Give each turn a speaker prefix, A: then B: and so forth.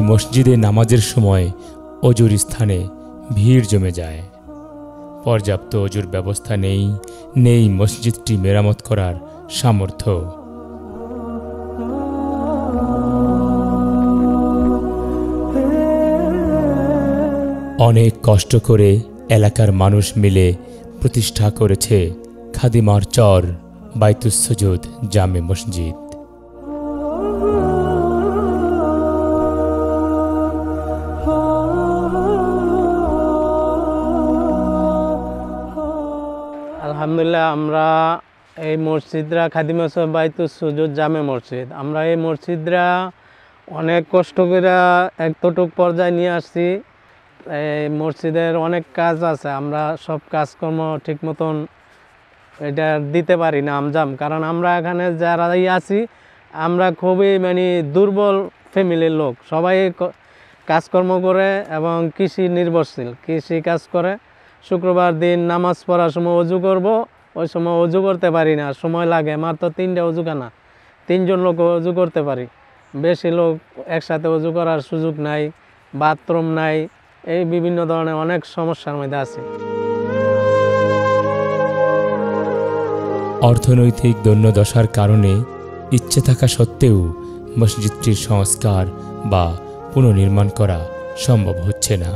A: মসজিদে নামাজের সময় অজুর স্থানে ভিড় জমে যায়। পর্যাপ্ত অজুর ব্যবস্থা নেই মসজিদটি মেরামত করার সামর্থ্য। অনেক কষ্ট করে এলাকার মানুষ মিলে প্রতিষ্ঠা করেছে খাদিমার চর বাইতুস সুজুদ জামে মসজিদ।
B: আলহামদুলিল্লাহ, আমরা এই মসজিদরা খাদিমা চর বাইতুস সুজুদ জামে মসজিদ, আমরা এই মসজিদরা অনেক কষ্ট করে এতটুক পর্যায়ে নিয়ে আসছি। এই মসজিদের অনেক কাজ আছে, আমরা সব কাজকর্ম ঠিক মতন এটা দিতে পারি না আমজাম, কারণ আমরা এখানে যারাই আছি আমরা খুবই দুর্বল ফ্যামিলির লোক, সবাই কাজকর্ম করে এবং কৃষি নির্ভরশীল, কৃষি কাজ করে। শুক্রবার দিন নামাজ পড়ার সময় অজু করব, ওই সময় অজু করতে পারি না, সময় লাগে মাত্র 3টা অজুখানা, 3জন লোক অজু করতে পারি, বেশি লোক একসাথে অজু করার সুযোগ নাই, বাথরুম নাই, এই বিভিন্ন ধরনের অনেক সমস্যার মধ্যে আছে।
A: অর্থনৈতিক দৈন্যদশার কারণে ইচ্ছে থাকা সত্ত্বেও মসজিদটির সংস্কার বা পুনর্নির্মাণ করা সম্ভব হচ্ছে না।